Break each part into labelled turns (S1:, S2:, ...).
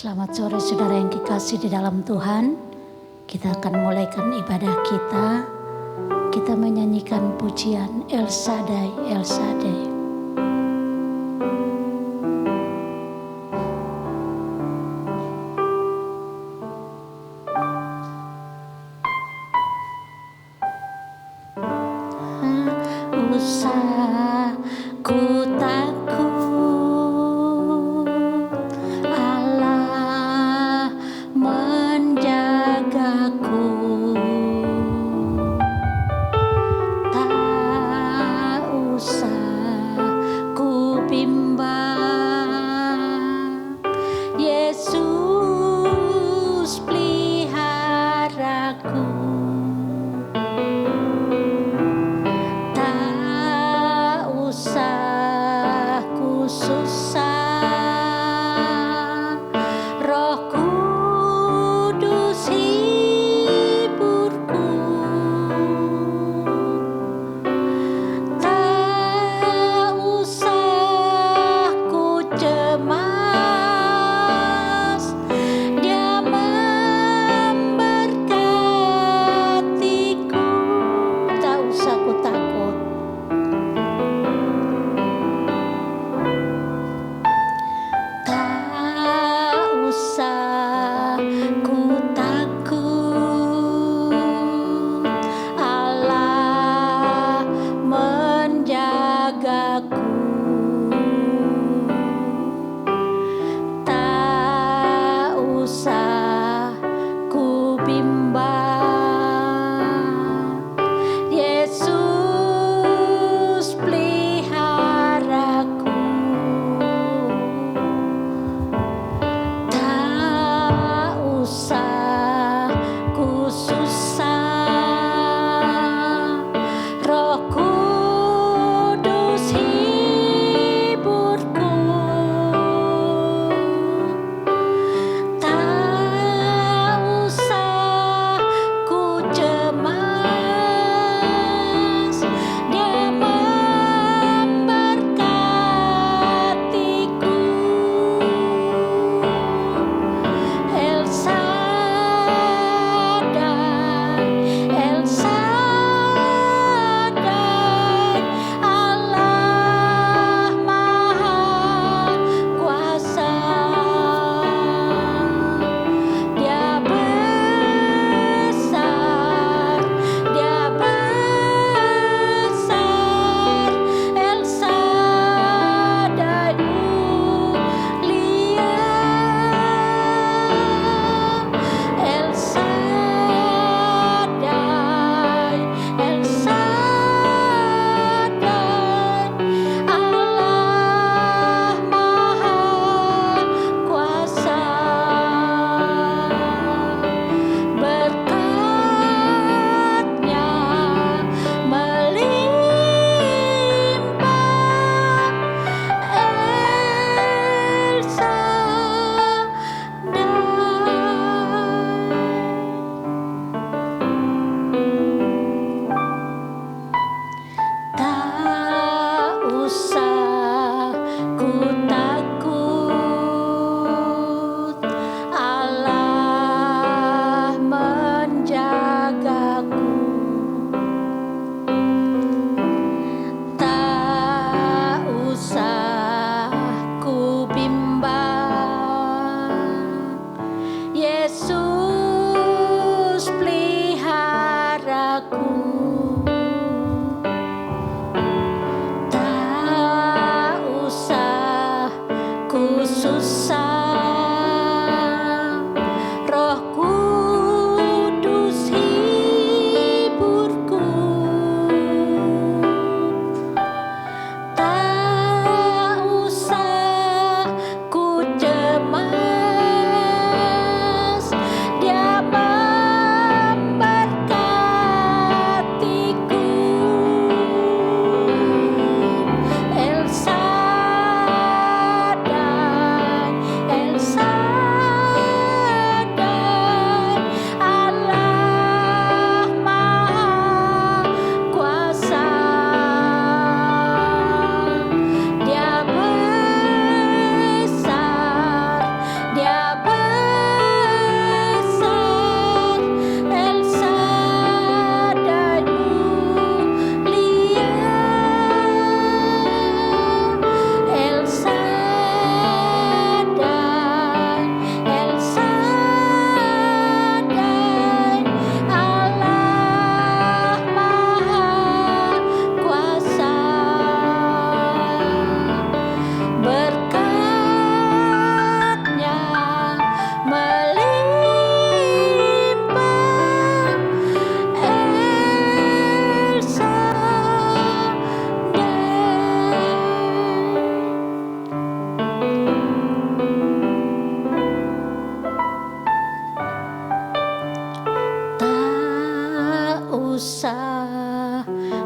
S1: Selamat sore saudara yang kekasih di dalam Tuhan. Kita akan mulaikan ibadah kita. Kita menyanyikan pujian El Shaddai, El Shaddai. Ku takut Allah menjagaku, tak usah ku bimbang, Yesus peliharaku. Susah, Roh Kudus hiburku, tak usah ku cemas, Dia memberkatiku, tak usah ku takut.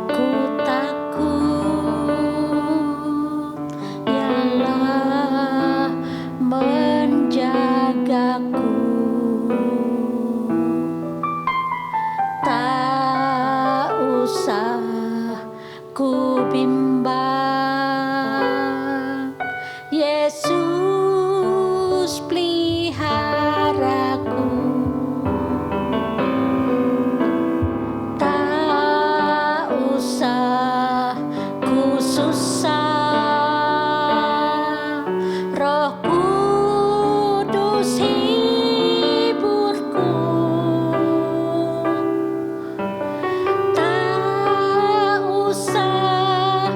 S1: ku takut, Dialah menjagaku. Tak usah ku bimbang, Yesus peliharaku. Tak usah ku susah, Roh Kudus hiburku. Tak usah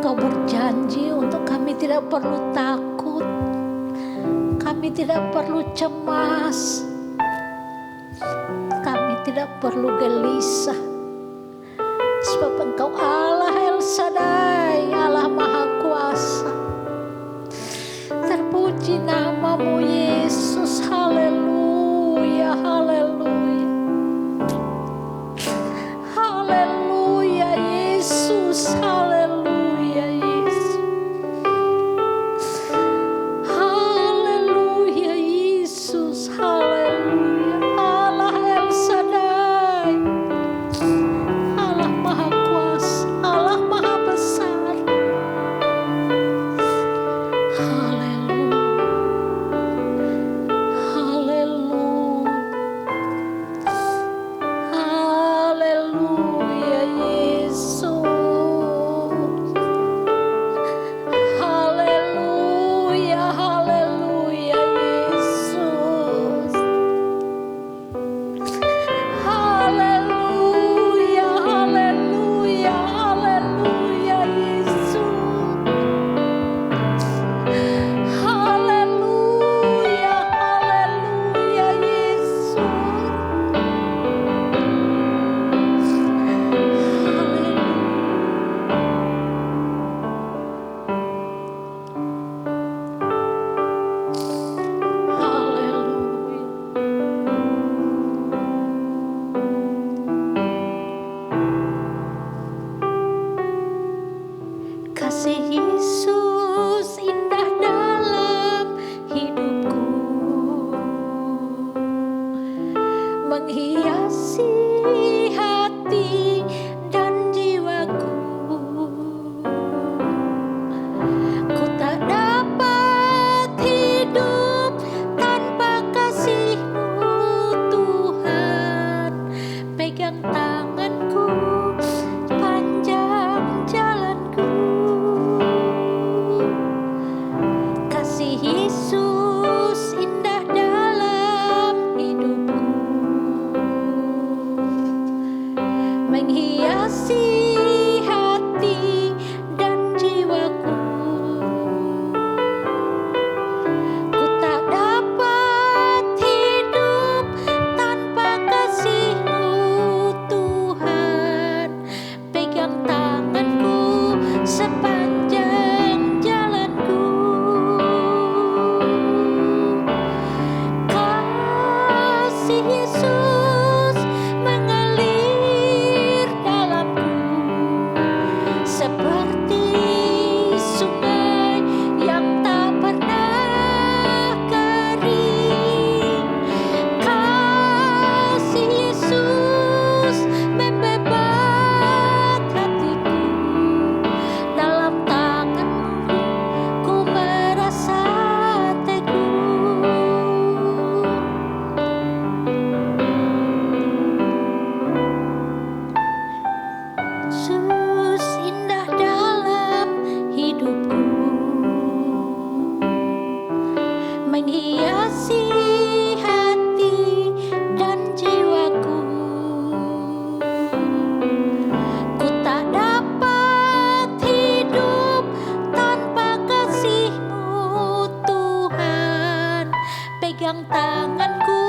S1: Engkau berjanji untuk kami tidak perlu takut, kami tidak perlu cemas, kami tidak perlu gelisah. Sebab Engkau Allah El Shaddai, Allah Maha Kuasa. Terpuji namamu Yesus, haleluya, haleluya. Haleluya Yesus, haleluya Yesus. Haleluya Yesus, haleluya. Allah El Shaddai, Allah Maha Kuasa, Allah Maha Besar. Haleluya, haleluya. Haleluya Yesus. Haleluya, haleluya Yesus. Haleluya, haleluya, haleluya Yesus. Haleluya, haleluya Yesus. Kasih Yesus indah dalam hidupku, menghiasi hati dan jiwaku. Ku tak dapat hidup tanpa kasih-Mu Tuhan. Pegang tanganku panjang jalanku. Kasih Yesus indah dalam hidupku, menghiasi hati dan jiwaku. Ku tak dapat hidup tanpa kasih-Mu Tuhan. Pegang tanganku sepanjang jalanku. Kasih Yesus mengalir dalamku, seperti sungai yang tak pernah kering. Kasih Yesus membebat hatiku, dalam tangan-Mu ku merasa teguh. Yesus indah dalam hidupku, menghiasi hati dan jiwaku. Ku tak dapat hidup tanpa kasih-Mu Tuhan. Pegang tanganku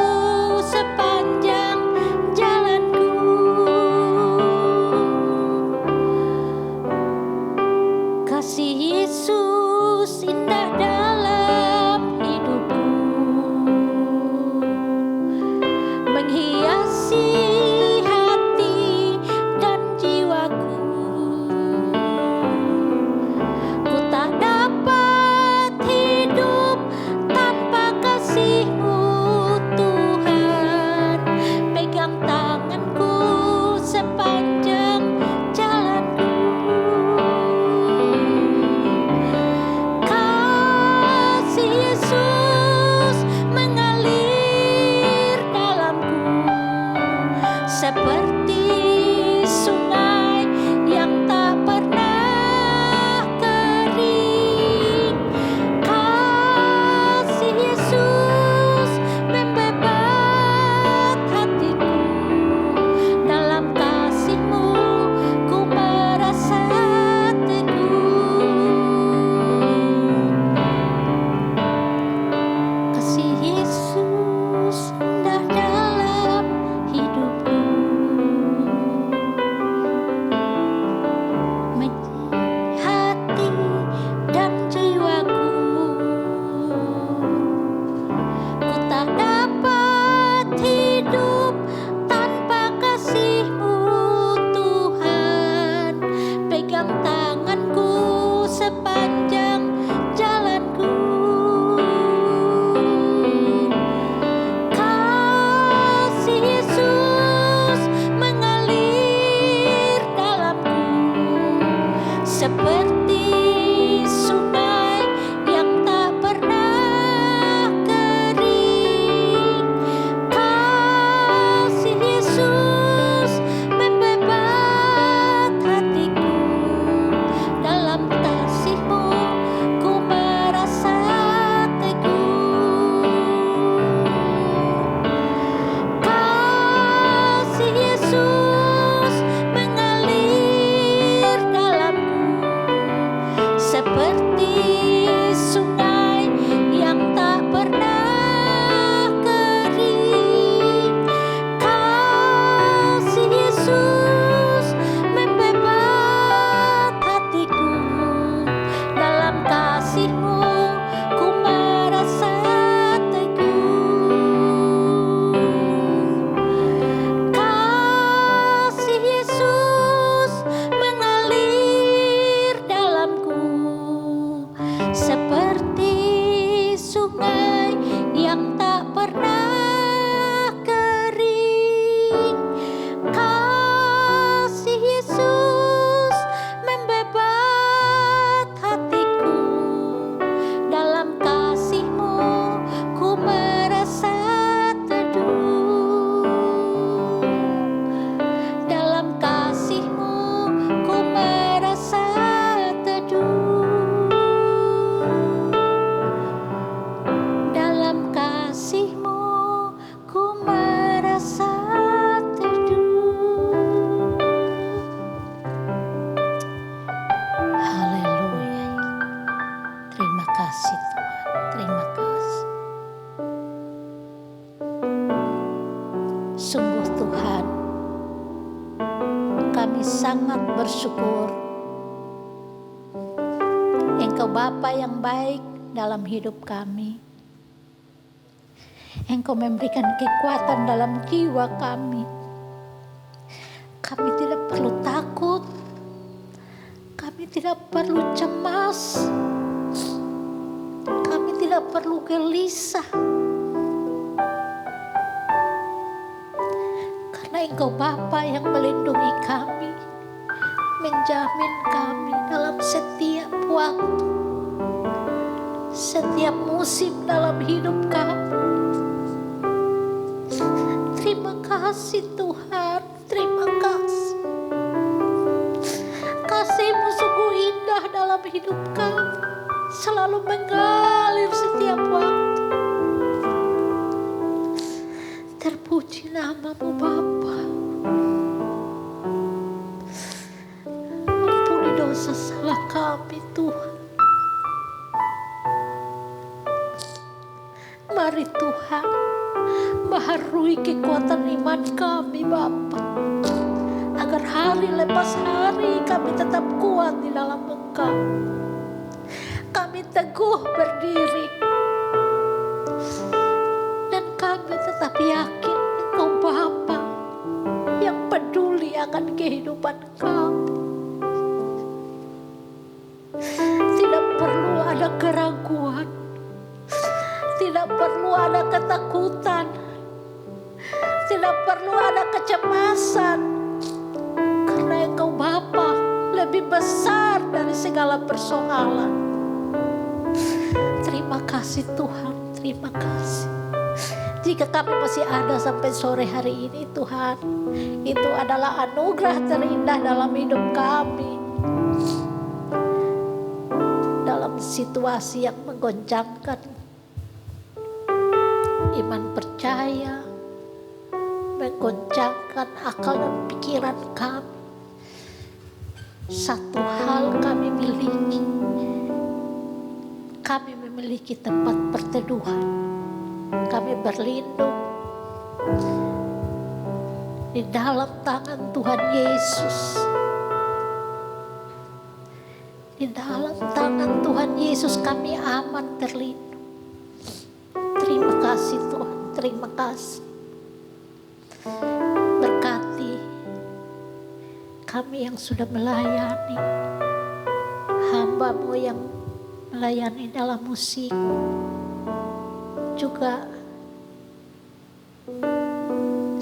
S1: sepanjang jalanku. Kasih Yesus indah dalam hidupku, menghiasi hati dan jiwaku. Ku tak dapat hidup tanpa kasih-Mu Tuhan. Pegang tanganku sepanjang jalanku. seperti sungai yang tak pernah kering. Kasih Yesus membebat hatiku, dalam kasih-Mu ku merasa teguh. Kasih Yesus mengalir dalamku, seperti sungai yang tak pernah kering. Kasih Yesus membebat hatiku, dalam kasih-Mu ku merasa teguh. Kasih Yesus mengalir dalamku, seperti sungai yang tak pernah kering. Kasih Yesus membebat hatiku, dalam kasih-Mu ku merasa teduh. Dalam kasih-Mu ku merasa teduh. Dalam kasih-Mu ku merasa teduh. Haleluya. Terima kasih Tuhan, terima kasih. Sungguh Tuhan, kami sangat bersyukur Engkau Bapa yang baik dalam hidup kami. Engkau memberikan kekuatan dalam jiwa kami. Kami tidak perlu takut, kami tidak perlu cemas, kami tidak perlu gelisah, karena Engkau Bapa yang melindungi kami, menjamin kami dalam setiap waktu, setiap musim dalam hidup kami. Terima kasih Tuhan, terima kasih. Kasih-Mu sungguh indah dalam hidup kami, selalu mengalir setiap waktu. Terpuji nama-Mu Bapa. Ampuni dosa salah kami Tuhan. Mari Tuhan, baharui kekuatan iman kami Bapa, agar hari lepas hari kami tetap kuat di dalam Engkau. Kami teguh berdiri, dan kami tetap yakin Engkau Bapa yang peduli akan kehidupan kami. Tidak perlu ada keraguan, tidak perlu ada ketakutan, tidak perlu ada kecemasan, karena Engkau Bapa lebih besar dari segala persoalan. Terima kasih Tuhan, terima kasih. Jika kami masih ada sampai sore hari ini Tuhan, itu adalah anugerah terindah dalam hidup kami. Dalam situasi yang menggoncangkan iman percaya, menggoncangkan akal dan pikiran kami, satu hal kami miliki. Kami memiliki tempat perteduhan. Kami berlindung di dalam tangan Tuhan Yesus. Di dalam tangan Tuhan Yesus kami aman terlindung. Terima kasih Tuhan, terima kasih. Berkati kami yang sudah melayani, hamba-Mu yang melayani dalam musik, juga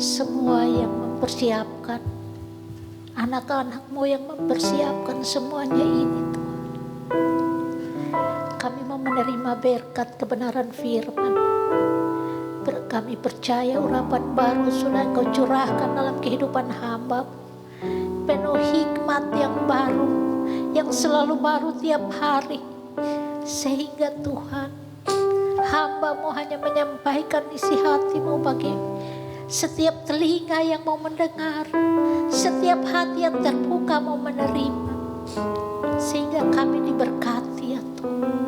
S1: semua yang mempersiapkan, anak-anak-Mu yang mempersiapkan semuanya ini berkat kebenaran firman. Kami percaya urapan baru sudah Engkau curahkan dalam kehidupan hamba. Penuh hikmat yang baru, yang selalu baru tiap hari. Sehingga Tuhan, hamba-Mu hanya menyampaikan isi hati-Mu bagi setiap telinga yang mau mendengar, setiap hati yang terbuka mau menerima. Sehingga kami diberkati ya Tuhan.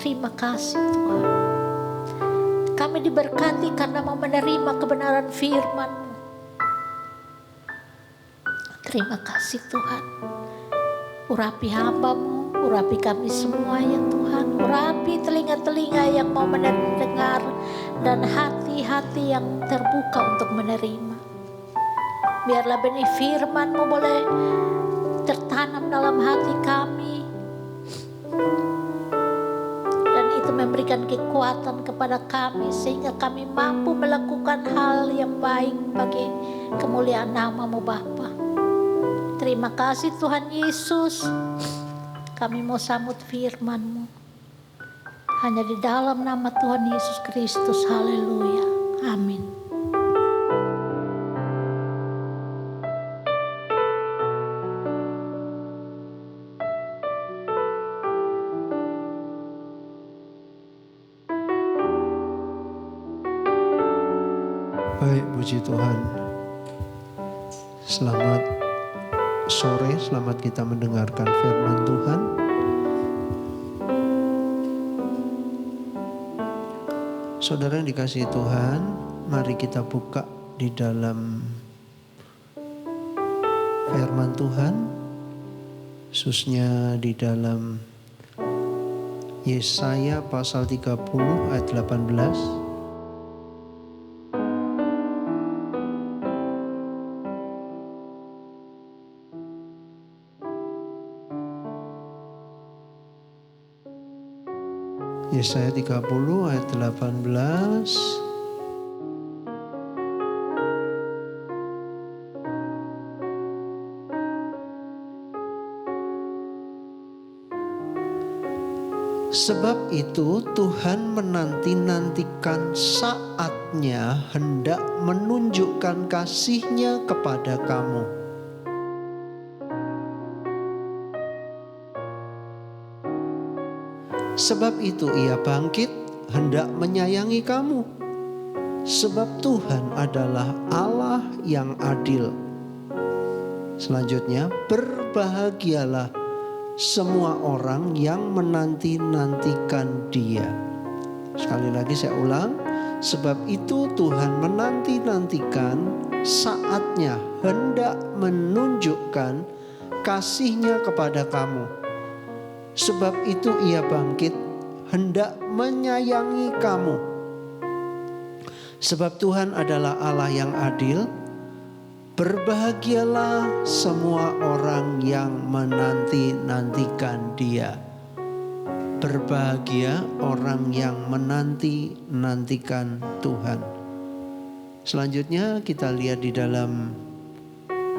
S1: Terima kasih Tuhan. Kami diberkati karena mau menerima kebenaran firman-Mu. Terima kasih Tuhan. Urapi hamba-Mu, urapi kami semua ya Tuhan. Urapi telinga-telinga yang mau mendengar dan hati-hati yang terbuka untuk menerima. Biarlah benih firman-Mu boleh tertanam dalam hati kami. Memberikan kekuatan kepada kami sehingga kami mampu melakukan hal yang baik bagi kemuliaan nama-Mu Bapa. Terima kasih Tuhan Yesus. Kami mau sambut firman-Mu hanya di dalam nama Tuhan Yesus Kristus. Haleluya. Amin.
S2: Baik, puji Tuhan. Selamat sore, selamat kita mendengarkan firman Tuhan. Saudara yang dikasihi Tuhan, mari kita buka di dalam firman Tuhan, khususnya di dalam Yesaya pasal 30 ayat 18. Yesaya 30 ayat 18. Sebab itu Tuhan menanti-nantikan saatnya hendak menunjukkan kasih-Nya kepada kamu. Sebab itu Ia bangkit hendak menyayangi kamu. Sebab Tuhan adalah Allah yang adil. Selanjutnya, berbahagialah semua orang yang menanti-nantikan Dia. Sekali lagi saya ulang. Sebab itu Tuhan menanti-nantikan saatnya hendak menunjukkan kasih-Nya kepada kamu. Sebab itu Ia bangkit hendak menyayangi kamu. Sebab Tuhan adalah Allah yang adil. Berbahagialah semua orang yang menanti-nantikan Dia. Berbahagia orang yang menanti-nantikan Tuhan. Selanjutnya kita lihat di dalam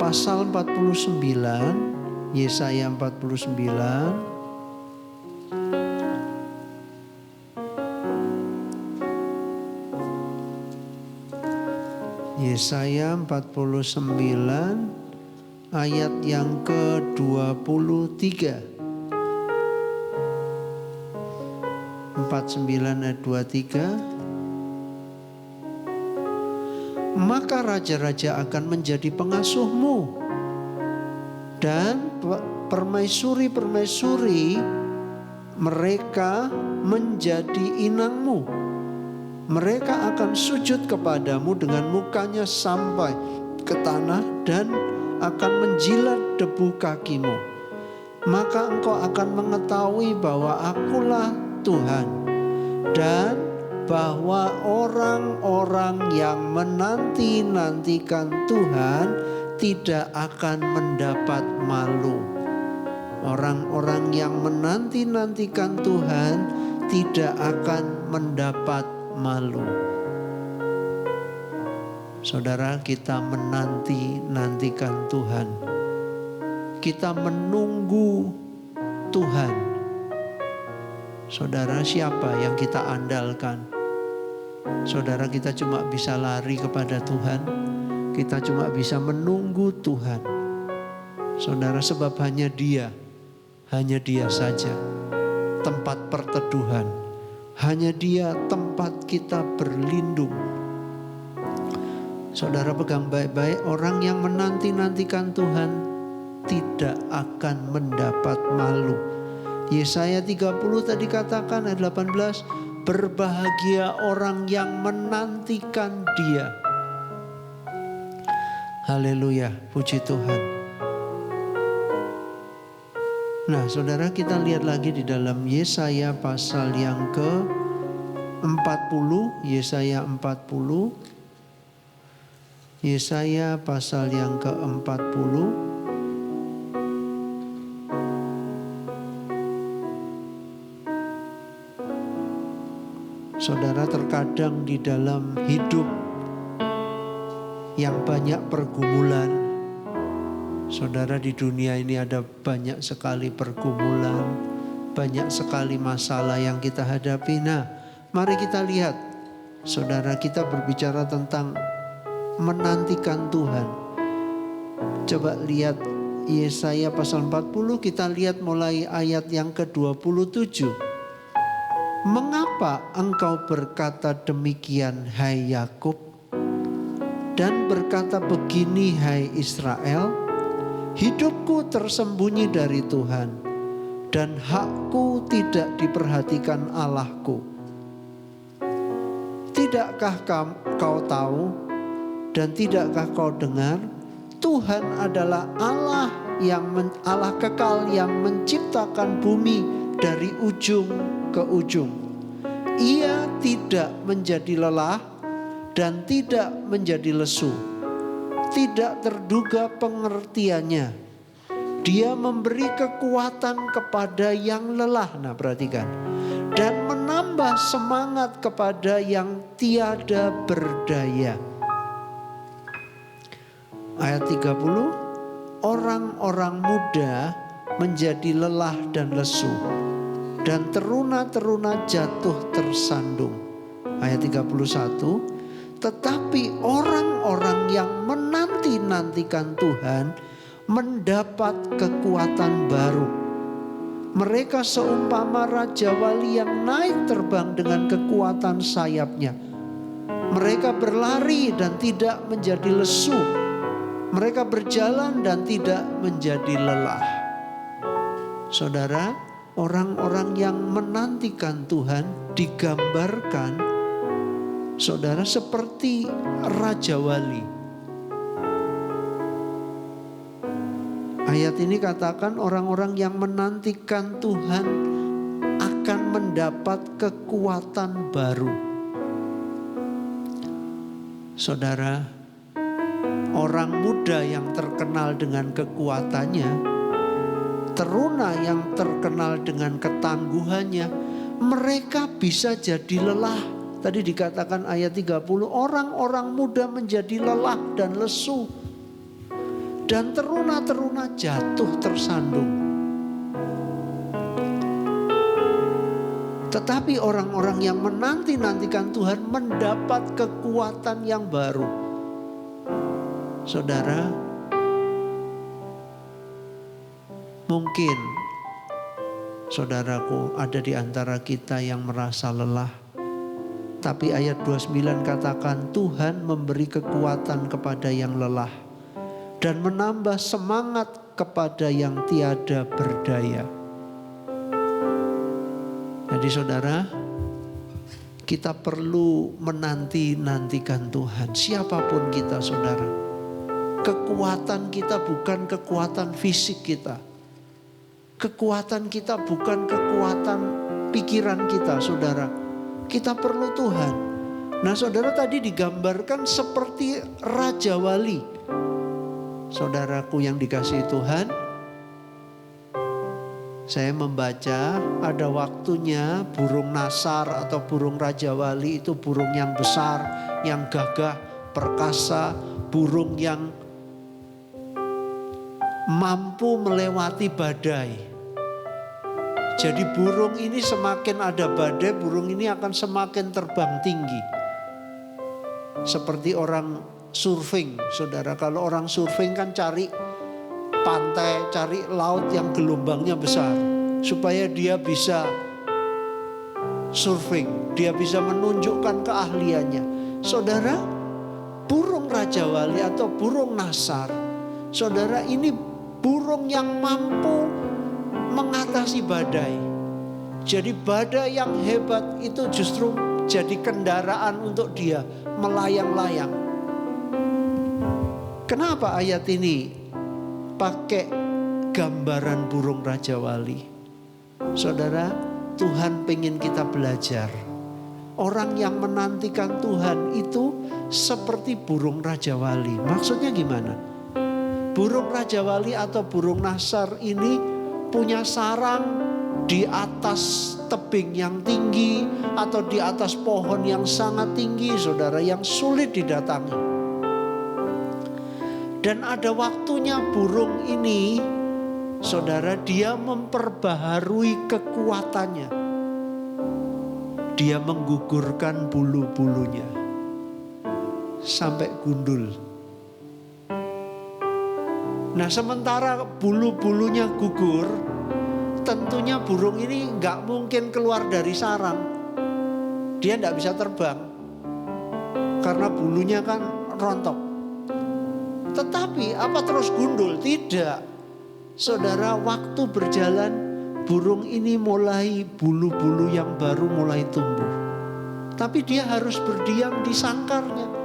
S2: pasal 49, Yesaya 49. Yesaya 49 ayat yang ke-23. 49 ayat 23. Maka raja-raja akan menjadi pengasuhmu dan permaisuri-permaisuri mereka menjadi inangmu. Mereka akan sujud kepadamu dengan mukanya sampai ke tanah dan akan menjilat debu kakimu. Maka engkau akan mengetahui bahwa Akulah Tuhan, dan bahwa orang-orang yang menanti-nantikan Tuhan tidak akan mendapat malu. Orang-orang yang menanti-nantikan Tuhan tidak akan mendapat malu. Saudara, kita menanti-nantikan Tuhan. Kita menunggu Tuhan. Saudara, siapa yang kita andalkan? Saudara, kita cuma bisa lari kepada Tuhan. Kita cuma bisa menunggu Tuhan. Saudara, sebab hanya Dia saja tempat perteduhan. Hanya Dia tempat kita berlindung. Saudara, pegang baik-baik, orang yang menanti-nantikan Tuhan tidak akan mendapat malu. Yesaya 30 tadi katakan ayat 18, berbahagia orang yang menantikan Dia. Haleluya, puji Tuhan. Nah, saudara, kita lihat lagi di dalam Yesaya pasal yang ke-40, Yesaya 40. Yesaya pasal yang ke-40. Saudara, terkadang di dalam hidup yang banyak pergumulan, saudara, di dunia ini ada banyak sekali pergumulan, banyak sekali masalah yang kita hadapi. Nah, mari kita lihat, saudara, kita berbicara tentang menantikan Tuhan. Coba lihat Yesaya pasal 40, kita lihat mulai ayat yang ke-27. Mengapa engkau berkata demikian, hai Yakub, dan berkata begini, hai Israel? Hidupku tersembunyi dari Tuhan, dan hakku tidak diperhatikan Allahku. Tidakkah kau tahu dan tidakkah kau dengar? Tuhan adalah Allah Allah kekal yang menciptakan bumi dari ujung ke ujung. Ia tidak menjadi lelah dan tidak menjadi lesu. Tidak terduga pengertiannya. Dia memberi kekuatan kepada yang lelah. Nah, perhatikan. Dan menambah semangat kepada yang tiada berdaya. Ayat 30. Orang-orang muda menjadi lelah dan lesu, dan teruna-teruna jatuh tersandung. Ayat 31. Tetapi orang-orang yang menanti-nantikan Tuhan mendapat kekuatan baru. Mereka seumpama raja wali yang naik terbang dengan kekuatan sayapnya. Mereka berlari dan tidak menjadi lesu. Mereka berjalan dan tidak menjadi lelah. Saudara, orang-orang yang menantikan Tuhan digambarkan, saudara, seperti raja wali. Ayat ini katakan orang-orang yang menantikan Tuhan akan mendapat kekuatan baru. Saudara, orang muda yang terkenal dengan kekuatannya, teruna yang terkenal dengan ketangguhannya, mereka bisa jadi lelah. Tadi dikatakan ayat 30, orang-orang muda menjadi lelah dan lesu, dan teruna-teruna jatuh tersandung. Tetapi orang-orang yang menanti-nantikan Tuhan mendapat kekuatan yang baru. Saudara, mungkin saudaraku ada di antara kita yang merasa lelah. Tapi ayat 29 katakan Tuhan memberi kekuatan kepada yang lelah dan menambah semangat kepada yang tiada berdaya. Jadi saudara, kita perlu menanti-nantikan Tuhan. Siapapun kita, saudara. Kekuatan kita bukan kekuatan fisik kita. Kekuatan kita bukan kekuatan pikiran kita, saudara. Kita perlu Tuhan. Nah, saudara, tadi digambarkan seperti raja wali. Saudaraku yang dikasihi Tuhan, saya membaca ada waktunya burung nasar atau burung raja wali itu burung yang besar, yang gagah, perkasa, burung yang mampu melewati badai. Jadi burung ini semakin ada badai, burung ini akan semakin terbang tinggi. Seperti orang surfing, saudara. Kalau orang surfing kan cari pantai, cari laut yang gelombangnya besar. Supaya dia bisa surfing, dia bisa menunjukkan keahliannya. Saudara, burung Raja Wali atau burung Nasar, saudara, ini burung yang mampu mengatasi badai. Jadi badai yang hebat itu justru jadi kendaraan untuk dia melayang-layang. Kenapa ayat ini pakai gambaran burung Raja Wali? Saudara, Tuhan pengen kita belajar. Orang yang menantikan Tuhan itu seperti burung Raja Wali. Maksudnya gimana? Burung Raja Wali atau burung Nasar ini punya sarang di atas tebing yang tinggi atau di atas pohon yang sangat tinggi, saudara, yang sulit didatangi. Dan ada waktunya burung ini, saudara, dia memperbaharui kekuatannya. Dia menggugurkan bulu-bulunya sampai gundul. Nah, sementara bulu-bulunya gugur, tentunya burung ini nggak mungkin keluar dari sarang. Dia nggak bisa terbang karena bulunya kan rontok. Tetapi apa terus gundul? Tidak. Saudara, waktu berjalan, burung ini mulai bulu-bulu yang baru mulai tumbuh. Tapi dia harus berdiam di sangkarnya.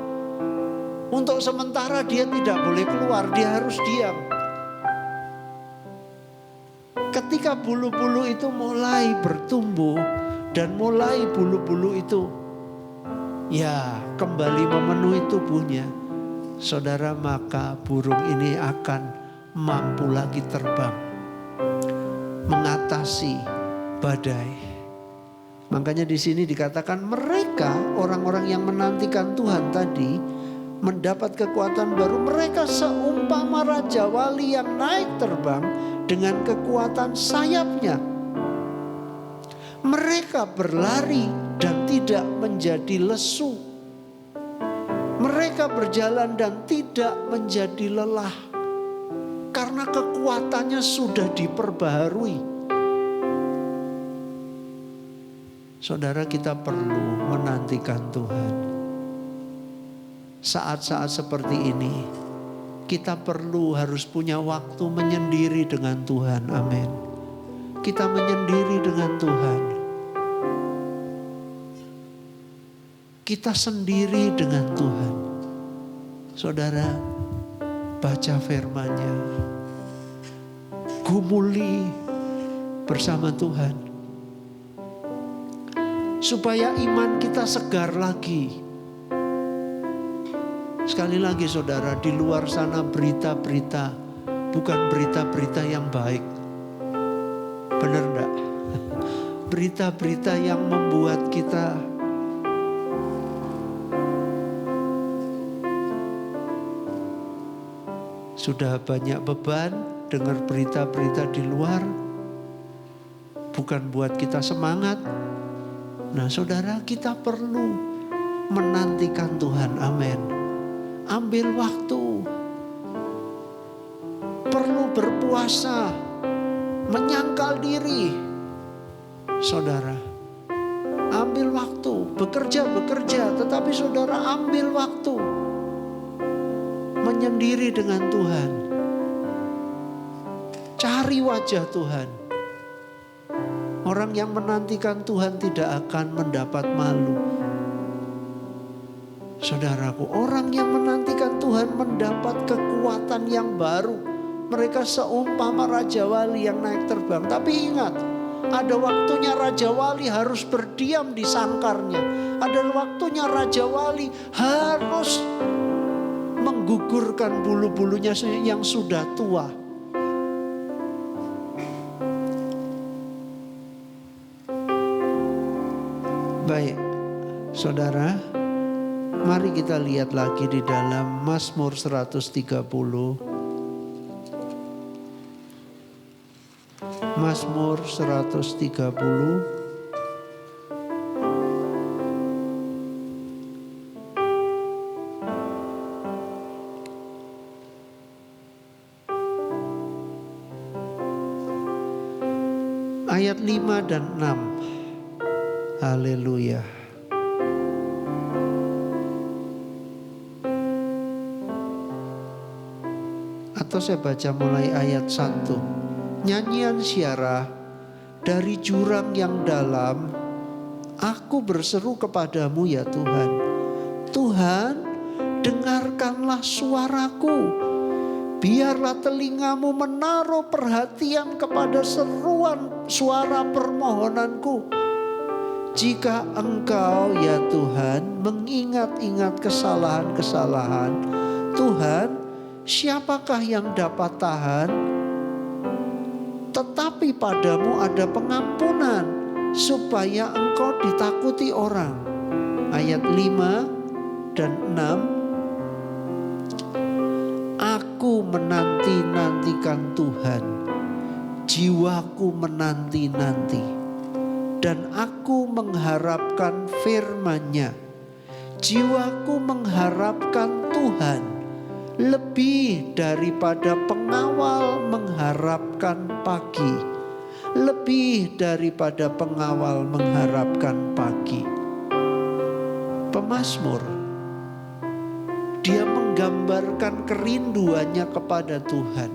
S2: Untuk sementara dia tidak boleh keluar, dia harus diam. Ketika bulu-bulu itu mulai bertumbuh dan mulai bulu-bulu itu ya kembali memenuhi tubuhnya, saudara, maka burung ini akan mampu lagi terbang, mengatasi badai. Makanya di sini dikatakan mereka, orang-orang yang menantikan Tuhan tadi, mendapat kekuatan baru. Mereka seumpama Raja Wali yang naik terbang dengan kekuatan sayapnya. Mereka berlari dan tidak menjadi lesu. Mereka berjalan dan tidak menjadi lelah. Karena kekuatannya sudah diperbaharui. Saudara, kita perlu menantikan Tuhan. Saat-saat seperti ini, kita perlu harus punya waktu menyendiri dengan Tuhan. Amin. Kita menyendiri dengan Tuhan. Kita sendiri dengan Tuhan. Saudara, baca firman-Nya. Gumuli bersama Tuhan. Supaya iman kita segar lagi. Sekali lagi saudara, di luar sana berita-berita bukan berita-berita yang baik. Benar enggak? Berita-berita yang membuat kita sudah banyak beban, dengar berita-berita di luar, bukan buat kita semangat. Nah saudara, kita perlu menantikan Tuhan. Amin. Ambil waktu, perlu berpuasa, menyangkal diri. Saudara, ambil waktu, bekerja, tetapi saudara ambil waktu menyendiri dengan Tuhan. Cari wajah Tuhan. Orang yang menantikan Tuhan tidak akan mendapat malu. Saudaraku, orang yang menantikan Tuhan mendapat kekuatan yang baru. Mereka seumpama Raja Wali yang naik terbang. Tapi ingat, ada waktunya Raja Wali harus berdiam di sangkarnya. Ada waktunya Raja Wali harus menggugurkan bulu-bulunya yang sudah tua. Baik, saudara, mari kita lihat lagi di dalam Mazmur 130. Mazmur 130. Ayat 5 dan 6. Haleluya. Atau saya baca mulai ayat 1. Nyanyian syarah dari jurang yang dalam, aku berseru kepadamu ya Tuhan. Tuhan, dengarkanlah suaraku. Biarlah telingamu menaruh perhatian kepada seruan suara permohonanku. Jika engkau ya Tuhan mengingat-ingat kesalahan-kesalahan, Tuhan, siapakah yang dapat tahan? Tetapi padamu ada pengampunan supaya engkau ditakuti orang. Ayat 5 dan 6. Aku menanti-nantikan Tuhan, jiwaku menanti-nanti, dan aku mengharapkan firman-Nya. Jiwaku mengharapkan Tuhan lebih daripada pengawal mengharapkan pagi, lebih daripada pengawal mengharapkan pagi. Pemazmur, dia menggambarkan kerinduannya kepada Tuhan.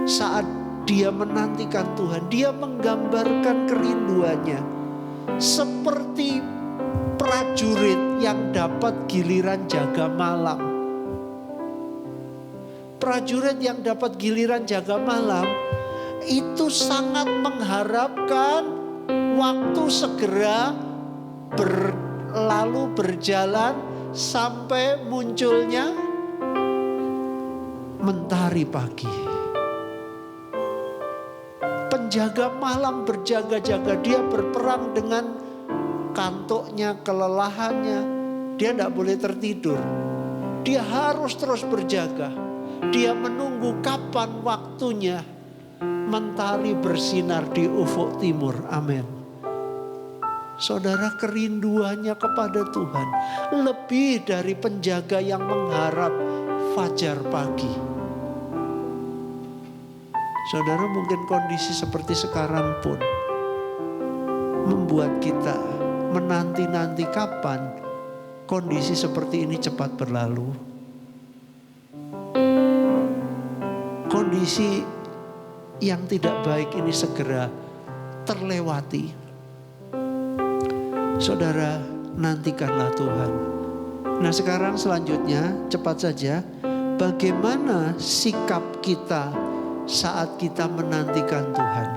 S2: Saat dia menantikan Tuhan, dia menggambarkan kerinduannya seperti prajurit yang dapat giliran jaga malam. Prajurit yang dapat giliran jaga malam itu sangat mengharapkan waktu segera berlalu berjalan sampai munculnya mentari pagi. Penjaga malam berjaga-jaga, dia berperang dengan kantuknya, kelelahannya. Dia tidak boleh tertidur. Dia harus terus berjaga. Dia menunggu kapan waktunya mentari bersinar di ufuk timur. Amin. Saudara, kerinduannya kepada Tuhan lebih dari penjaga yang mengharap fajar pagi. Saudara, mungkin kondisi seperti sekarang pun membuat kita menanti-nanti kapan kondisi seperti ini cepat berlalu. Kondisi yang tidak baik ini segera terlewati. Saudara, nantikanlah Tuhan. Nah, sekarang selanjutnya cepat saja, bagaimana sikap kita saat kita menantikan Tuhan?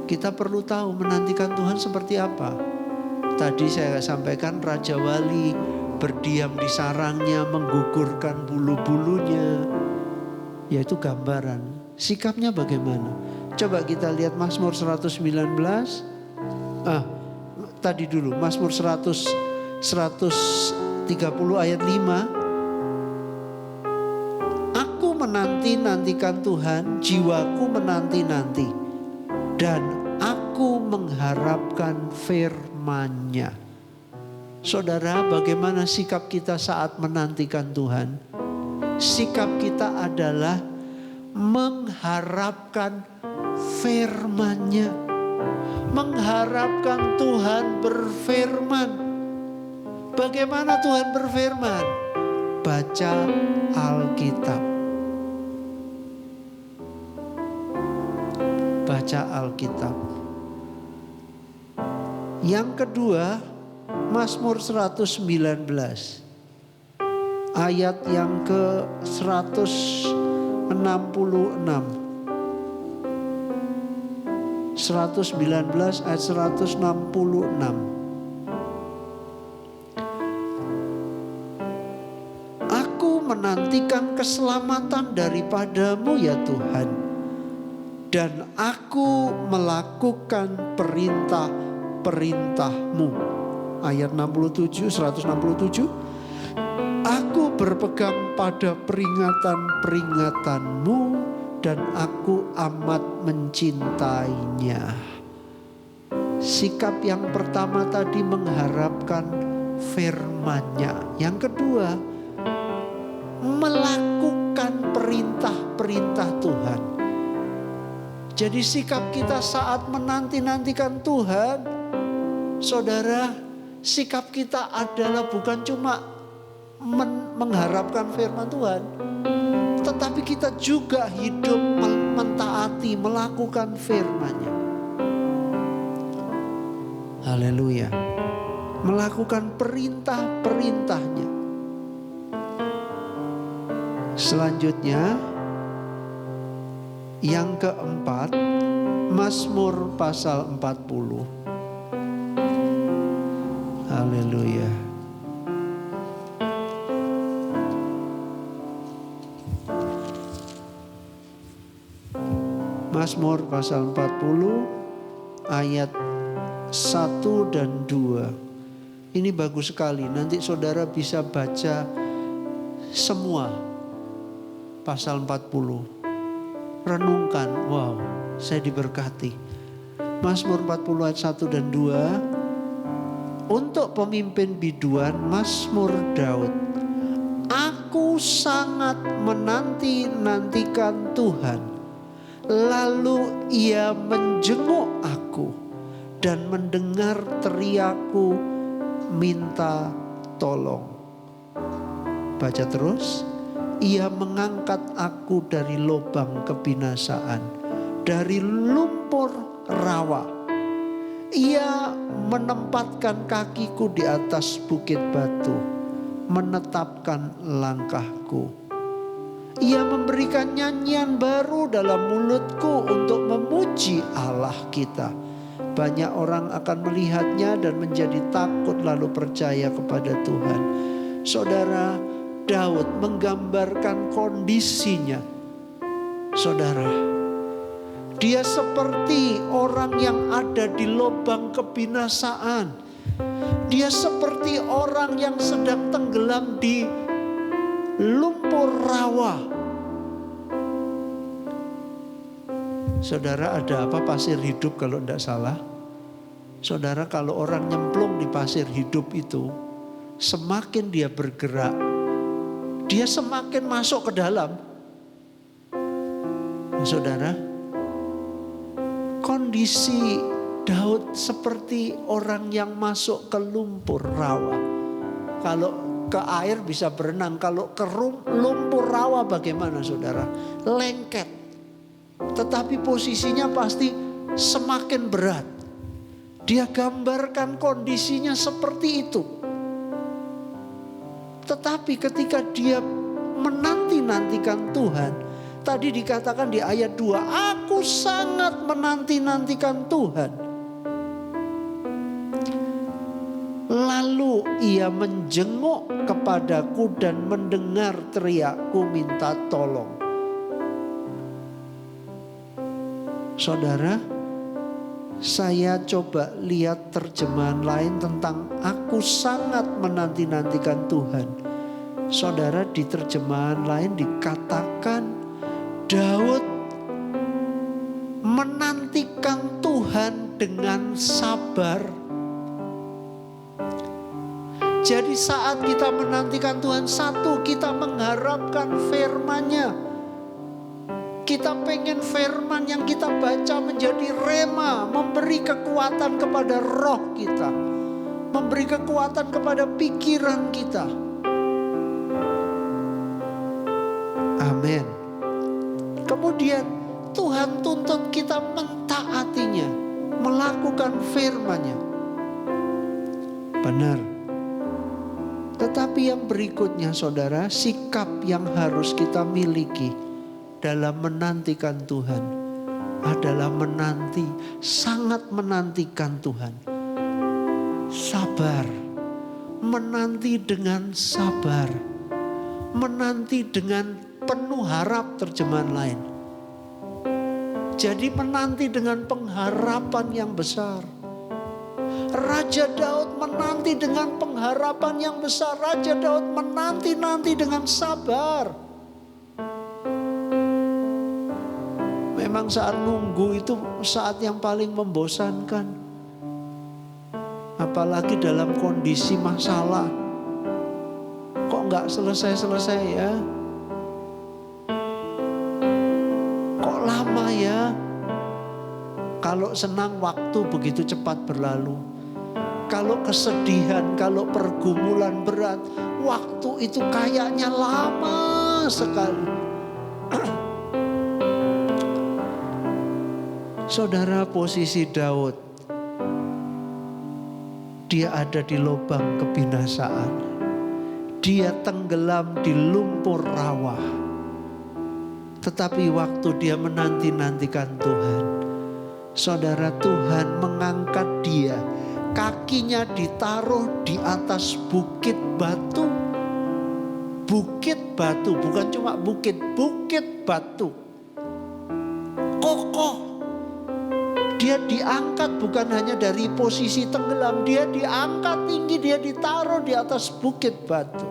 S2: Kita perlu tahu menantikan Tuhan seperti apa. Tadi saya sampaikan Raja Wali berdiam di sarangnya, menggugurkan bulu-bulunya. Yaitu gambaran. Sikapnya bagaimana? Coba kita lihat Mazmur 119. Tadi dulu Mazmur 130 ayat 5. Aku menanti-nantikan Tuhan, jiwaku menanti-nanti, dan aku mengharapkan firman-Nya. Saudara, bagaimana sikap kita saat menantikan Tuhan? Sikap kita adalah mengharapkan firman-Nya. Mengharapkan Tuhan berfirman. Bagaimana Tuhan berfirman? Baca Alkitab. Baca Alkitab. Yang kedua, Mazmur 119. Ayat yang ke 166. 119 ayat 166. Aku menantikan keselamatan daripadamu ya Tuhan, dan aku melakukan perintah-perintahmu. Ayat 67, 167. Aku berpegang pada peringatan-peringatanmu dan aku amat mencintainya. Sikap yang pertama tadi mengharapkan firman-Nya. Yang kedua, melakukan perintah-perintah Tuhan. Jadi sikap kita saat menanti-nantikan Tuhan, saudara, sikap kita adalah bukan cuma mengharapkan firman Tuhan, tetapi kita juga hidup mentaati, melakukan firman-Nya. Haleluya. Melakukan perintah-perintah-Nya. Selanjutnya, yang keempat, Mazmur pasal 40. Haleluya. Mazmur pasal 40 ayat 1 dan 2. Ini bagus sekali. Nanti saudara bisa baca semua pasal 40. Renungkan, wow, saya diberkati. Mazmur 40 ayat 1 dan 2. Untuk pemimpin biduan, Mazmur Daud. Aku sangat menanti-nantikan Tuhan. Lalu ia menjenguk aku dan mendengar teriakku minta tolong. Baca terus. Ia mengangkat aku dari lubang kebinasaan, dari lumpur rawa. Ia menempatkan kakiku di atas bukit batu, menetapkan langkahku. Ia memberikan nyanyian baru dalam mulutku untuk memuji Allah kita. Banyak orang akan melihatnya dan menjadi takut lalu percaya kepada Tuhan. Saudara, Daud menggambarkan kondisinya. Saudara, dia seperti orang yang ada di lubang kebinasaan. Dia seperti orang yang sedang tenggelam di lumpur rawa. Saudara, ada apa pasir hidup kalau tidak salah? Saudara, kalau orang nyemplung di pasir hidup itu, semakin dia bergerak, dia semakin masuk ke dalam. Saudara, kondisi Daud seperti orang yang masuk ke lumpur rawa. Kalau ke air bisa berenang, kalau ke lumpur rawa bagaimana saudara? Lengket. Tetapi posisinya pasti semakin berat. Dia gambarkan kondisinya seperti itu. Tetapi ketika dia menanti-nantikan Tuhan, tadi dikatakan di ayat 2, aku sangat menanti-nantikan Tuhan. Lalu ia menjenguk kepadaku dan mendengar teriakku minta tolong. Saudara, saya coba lihat terjemahan lain tentang aku sangat menanti-nantikan Tuhan. Saudara, di terjemahan lain dikatakan Daud menantikan Tuhan dengan sabar. Jadi saat kita menantikan Tuhan, satu, kita mengharapkan firman-Nya. Kita pengen firman yang kita baca menjadi rema, memberi kekuatan kepada roh kita, memberi kekuatan kepada pikiran kita. Amin. Kemudian Tuhan tuntut kita mentaatinya, melakukan firman-Nya. Benar. Tetapi yang berikutnya saudara, sikap yang harus kita miliki dalam menantikan Tuhan adalah menanti, sangat menantikan Tuhan. Sabar. Menanti dengan sabar. Menanti dengan penuh harap, terjemahan lain. Jadi menanti dengan pengharapan yang besar. Raja Daud menanti dengan pengharapan yang besar. Raja Daud menanti-nanti dengan sabar. Memang saat nunggu itu saat yang paling membosankan. Apalagi dalam kondisi masalah. Kok nggak selesai-selesai ya? Kok lama ya? Kalau senang waktu begitu cepat berlalu. Kalau kesedihan, kalau pergumulan berat, waktu itu kayaknya lama sekali. Saudara, posisi Daud, dia ada di lubang kebinasaan. Dia tenggelam di lumpur rawa. Tetapi waktu dia menanti-nantikan Tuhan, saudara, Tuhan mengangkat dia. Kakinya ditaruh di atas bukit batu. Bukit batu, bukan cuma bukit, bukit batu. Kokoh. Dia diangkat bukan hanya dari posisi tenggelam, dia diangkat tinggi, dia ditaruh di atas bukit batu.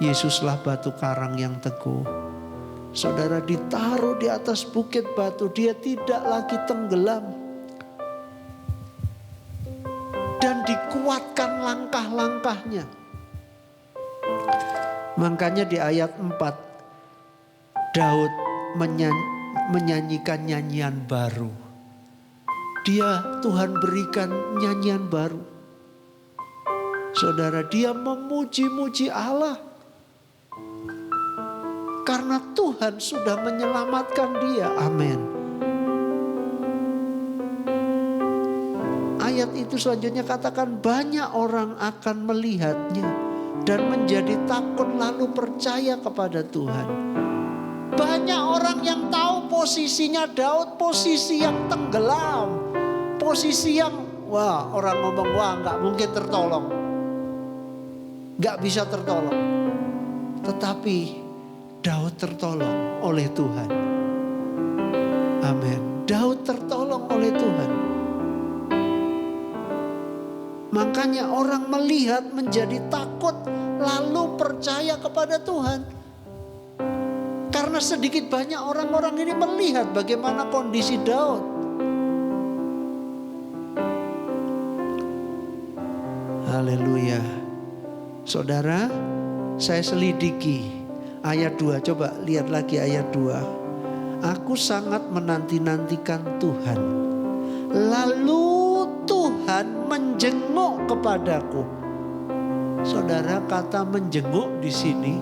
S2: Yesuslah batu karang yang teguh. Saudara, ditaruh di atas bukit batu, dia tidak lagi tenggelam. Dan dikuatkan langkah-langkahnya. Makanya di ayat 4, Daud menyanyikan nyanyian baru. Tuhan berikan nyanyian baru. Saudara, dia memuji-muji Allah. Karena Tuhan sudah menyelamatkan dia. Amin. Ayat itu selanjutnya katakan, banyak orang akan melihatnya dan menjadi takut lalu percaya kepada Tuhan. Banyak orang yang tahu posisinya Daud, posisi yang tenggelam. Posisi yang, wah, orang ngomong, wah, gak mungkin tertolong. Gak bisa tertolong. Tetapi Daud tertolong oleh Tuhan. Amin. Daud tertolong oleh Tuhan. Makanya orang melihat menjadi takut lalu percaya kepada Tuhan. Karena sedikit banyak orang-orang ini melihat bagaimana kondisi Daud. Haleluya. Saudara, saya selidiki ayat 2. Coba lihat lagi ayat 2. Aku sangat menanti-nantikan Tuhan. Lalu Tuhan menjenguk kepadaku. Saudara, kata menjenguk di sini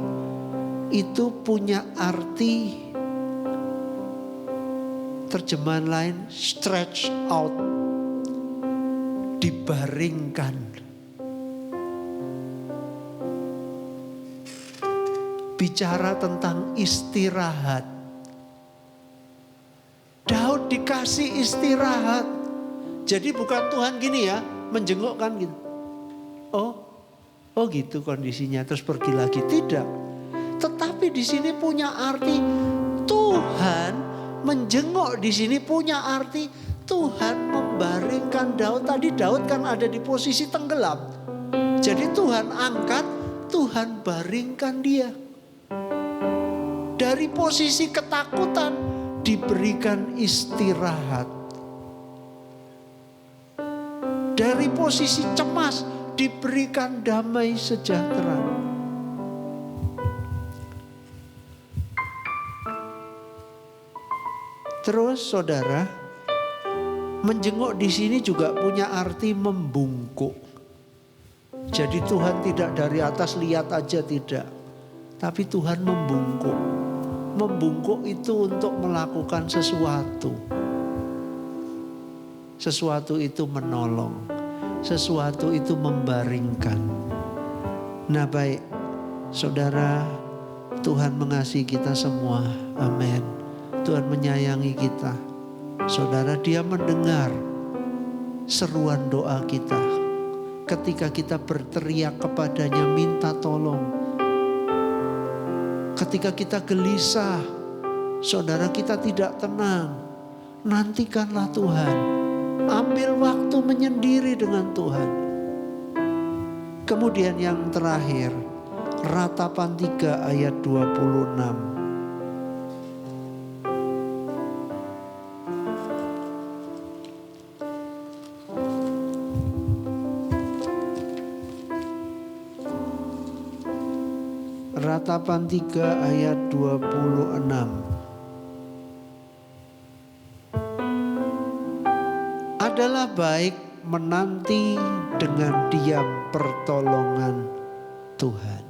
S2: itu punya arti, terjemahan lain, stretch out, dibaringkan. Bicara tentang istirahat. Daud dikasih istirahat. Jadi bukan Tuhan gini ya, menjenguk kan gitu. Oh gitu kondisinya, terus pergi lagi. Tidak. Tetapi di sini punya arti Tuhan menjenguk, di sini punya arti Tuhan membaringkan Daud. Tadi Daud kan ada di posisi tenggelam. Jadi Tuhan angkat, Tuhan baringkan dia. Dari posisi ketakutan diberikan istirahat. Dari posisi cemas diberikan damai sejahtera. Terus saudara, menjenguk di sini juga punya arti membungkuk. Jadi Tuhan tidak dari atas lihat aja, tidak. Tapi Tuhan membungkuk. Membungkuk itu untuk melakukan sesuatu. Sesuatu itu menolong. Sesuatu itu membaringkan. Nah baik, saudara, Tuhan mengasihi kita semua. Amin. Tuhan menyayangi kita. Saudara, dia mendengar seruan doa kita. Ketika kita berteriak kepadanya minta tolong. Ketika kita gelisah, saudara, kita tidak tenang. Nantikanlah Tuhan. Ambil waktu menyendiri dengan Tuhan. Kemudian yang terakhir, Ratapan 3 ayat 26. Ratapan 3 ayat 26. Adalah baik menanti dengan diam pertolongan Tuhan.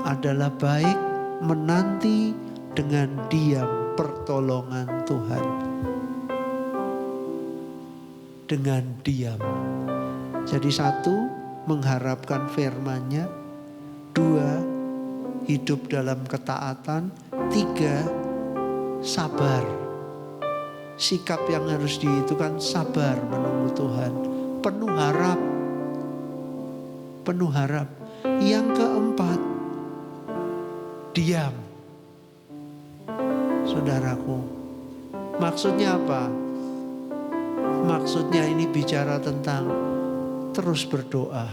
S2: Adalah baik menanti dengan diam pertolongan Tuhan. Dengan diam. Jadi satu, mengharapkan firman-Nya. 2, hidup dalam ketaatan. 3, sabar. Sikap yang harus itu kan sabar menunggu Tuhan. Penuh harap. Penuh harap. Yang keempat, diam. Saudaraku, maksudnya apa? Maksudnya ini bicara tentang terus berdoa.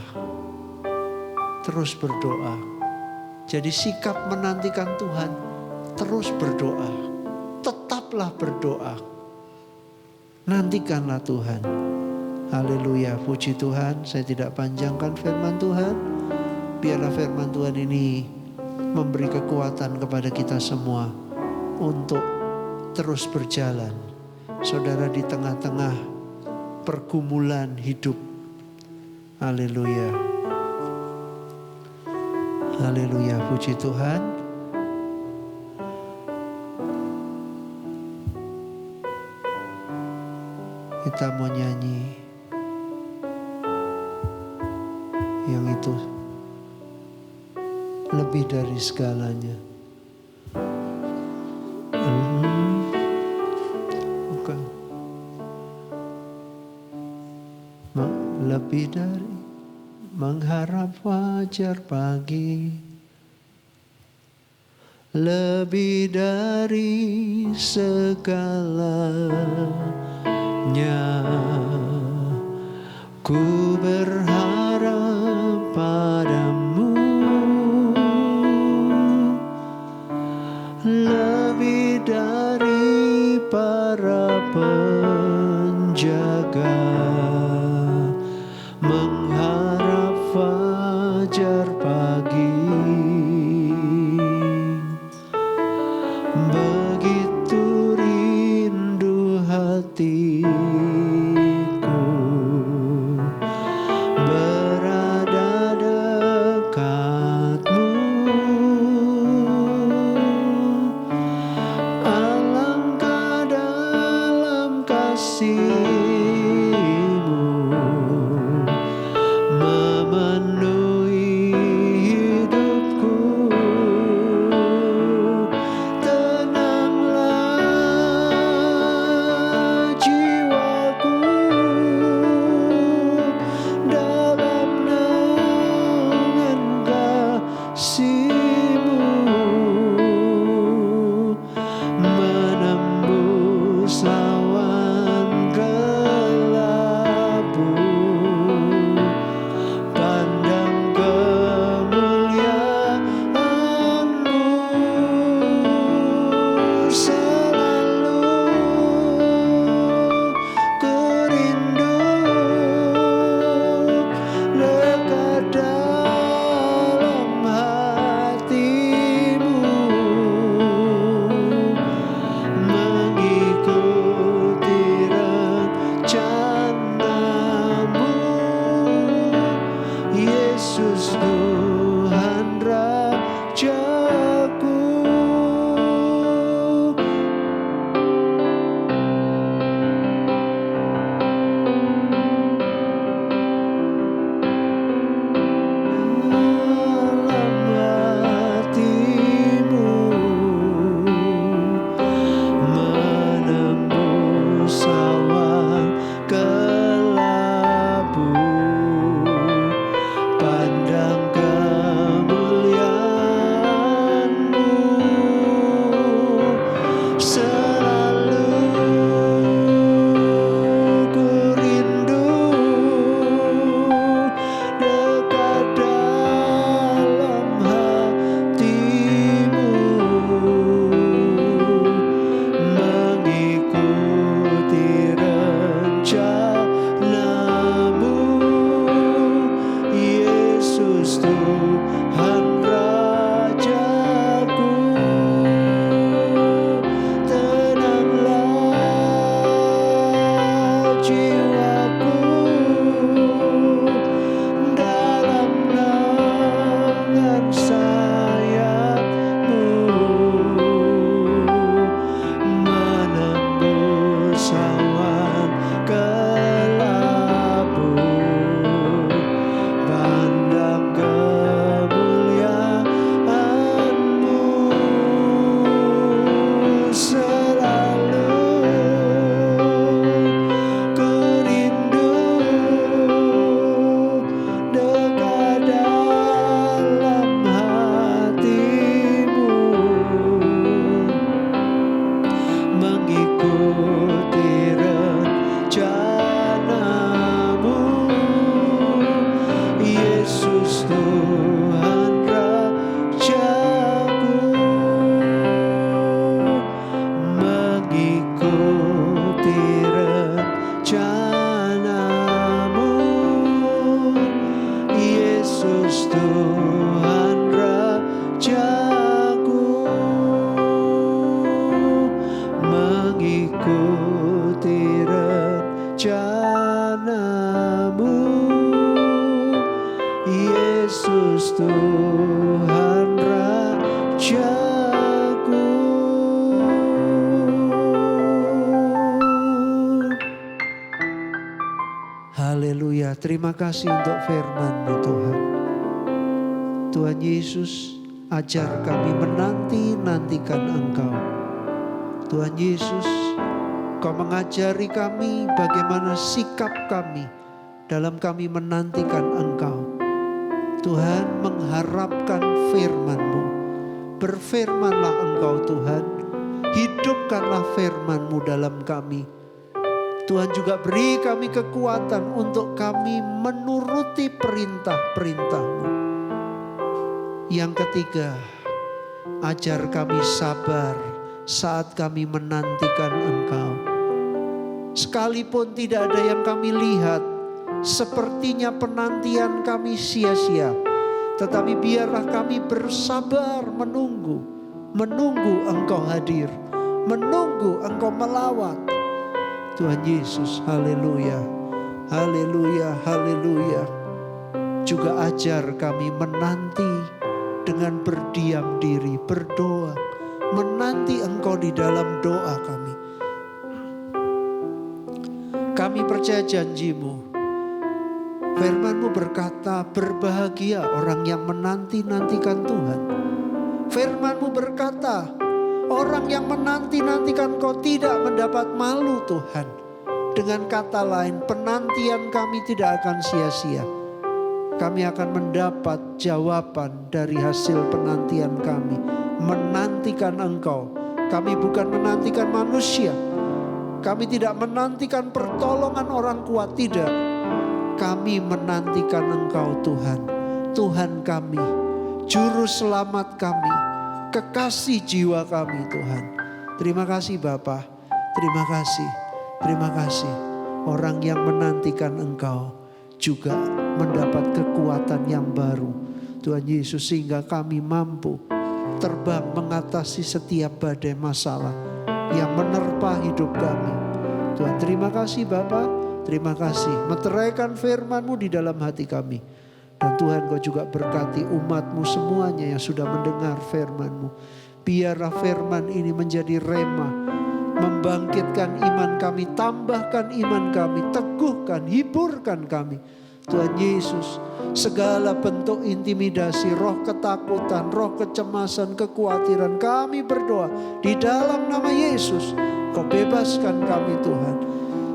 S2: Terus berdoa. Jadi sikap menantikan Tuhan, terus berdoa. Tetaplah berdoa. Nantikanlah Tuhan. Haleluya, puji Tuhan. Saya tidak panjangkan firman Tuhan. Biarlah firman Tuhan ini memberi kekuatan kepada kita semua untuk terus berjalan. Saudara, di tengah-tengah pergumulan hidup. Haleluya. Haleluya, puji Tuhan. Kita mau nyanyi yang itu lebih dari segalanya. Bukan. Lebih dari mengharap fajar pagi, lebih dari segalanya, ku berharap padamu, lebih dari para penjaga, mengharap fajar pagi. Begitu rindu hatiku berada dekatmu. Alangkah dalam kasih-Mu memenuhi hidupku. Tenang terima kasih untuk firman-Mu Tuhan. Tuhan Yesus, ajar kami menanti-nantikan Engkau. Tuhan Yesus, Kau mengajari kami bagaimana sikap kami dalam kami menantikan Engkau. Tuhan, mengharapkan firman-Mu. Berfirmanlah Engkau Tuhan, hidupkanlah firman-Mu dalam kami. Tuhan juga beri kami kekuatan untuk kami menuruti perintah-perintah-Mu. Yang ketiga, ajar kami sabar saat kami menantikan Engkau. Sekalipun tidak ada yang kami lihat, sepertinya penantian kami sia-sia. Tetapi biarlah kami bersabar menunggu Engkau hadir, menunggu Engkau melawat. Tuhan Yesus, haleluya, haleluya, haleluya. Juga ajar kami menanti dengan berdiam diri, berdoa, menanti Engkau di dalam doa kami. Kami percaya janji-Mu. Firman-Mu berkata, berbahagia orang yang menanti-nantikan Tuhan. Firman-Mu berkata, orang yang menanti-nantikan Kau tidak mendapat malu Tuhan. Dengan kata lain, penantian kami tidak akan sia-sia. Kami akan mendapat jawaban dari hasil penantian kami. Menantikan Engkau. Kami bukan menantikan manusia. Kami tidak menantikan pertolongan orang kuat, tidak. Kami menantikan Engkau Tuhan. Tuhan kami, Juru Selamat kami, kekasih jiwa kami Tuhan. Terima kasih Bapa, terima kasih, terima kasih. Orang yang menantikan Engkau juga mendapat kekuatan yang baru. Tuhan Yesus, sehingga kami mampu terbang mengatasi setiap badai masalah yang menerpa hidup kami. Tuhan, terima kasih Bapa. Terima kasih, meteraikan firman-Mu di dalam hati kami. Dan Tuhan, Kau juga berkati umat-Mu semuanya yang sudah mendengar firman-Mu. Biarlah firman ini menjadi rema, membangkitkan iman kami, tambahkan iman kami, teguhkan, hiburkan kami. Tuhan Yesus, segala bentuk intimidasi, roh ketakutan, roh kecemasan, kekhawatiran, kami berdoa di dalam nama Yesus, Kau bebaskan kami Tuhan.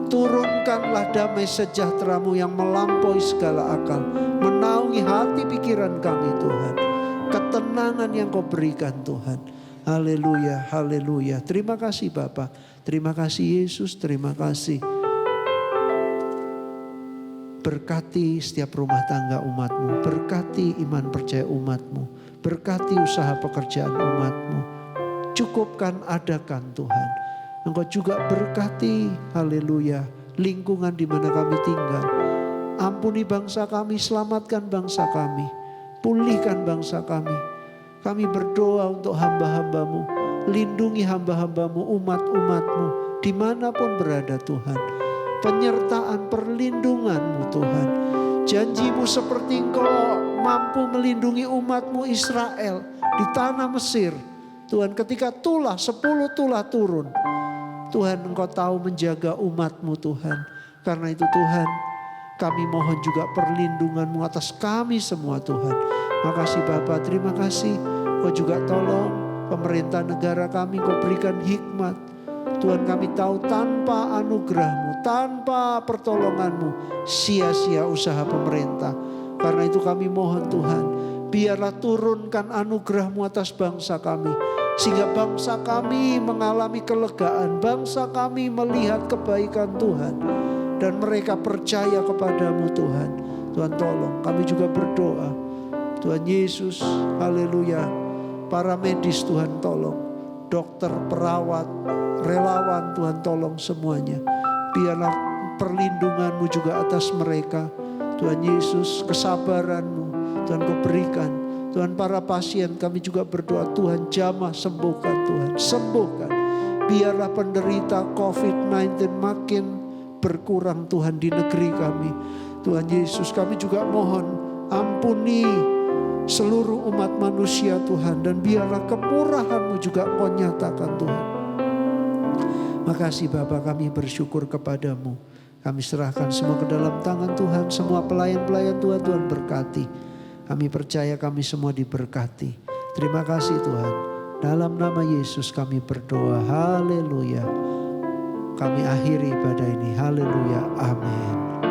S2: Turunkanlah damai sejahtera-Mu yang melampaui segala akal, menaungi hati pikiran kami Tuhan. Ketenangan yang Kau berikan Tuhan. Haleluya, haleluya. Terima kasih Bapa, terima kasih Yesus, terima kasih. Berkati setiap rumah tangga umat-Mu, berkati iman percaya umat-Mu, berkati usaha pekerjaan umat-Mu. Cukupkan, adakan Tuhan. Engkau juga berkati, haleluya, lingkungan di mana kami tinggal. Ampuni bangsa kami, selamatkan bangsa kami, pulihkan bangsa kami. Kami berdoa untuk hamba-hamba-Mu, lindungi hamba-hamba-Mu, umat-umat-Mu, dimanapun berada Tuhan. Penyertaan, perlindungan-Mu Tuhan. Janji-Mu seperti Engkau mampu melindungi umat-Mu Israel di tanah Mesir. Tuhan, ketika 10 tulah turun, Tuhan, Engkau tahu menjaga umat-Mu Tuhan. Karena itu Tuhan, kami mohon juga perlindungan-Mu atas kami semua Tuhan. Makasih Bapa, terima kasih. Kau juga tolong pemerintah negara kami, Kau berikan hikmat. Tuhan, kami tahu tanpa anugerah-Mu, tanpa pertolongan-Mu, sia-sia usaha pemerintah. Karena itu kami mohon Tuhan, biarlah turunkan anugerah-Mu atas bangsa kami. Sehingga bangsa kami mengalami kelegaan, bangsa kami melihat kebaikan Tuhan. Dan mereka percaya kepadamu Tuhan. Tuhan tolong, kami juga berdoa. Tuhan Yesus, haleluya. Para medis Tuhan tolong. Dokter, perawat, relawan Tuhan tolong semuanya. Biarlah perlindungan-Mu juga atas mereka. Tuhan Yesus, kesabaran-Mu Tuhan Kau berikan. Tuhan, para pasien kami juga berdoa, Tuhan jamah sembuhkan Tuhan, sembuhkan. Biarlah penderita COVID-19 makin berkurang Tuhan di negeri kami. Tuhan Yesus, kami juga mohon ampuni seluruh umat manusia Tuhan. Dan biarlah kemurahan-Mu juga Kau nyatakan Tuhan. Makasih Bapa, kami bersyukur kepadamu. Kami serahkan semua ke dalam tangan Tuhan. Semua pelayan-pelayan Tuhan, Tuhan berkati. Kami percaya kami semua diberkati. Terima kasih Tuhan. Dalam nama Yesus kami berdoa. Haleluya. Kami akhiri ibadah ini. Haleluya. Amin.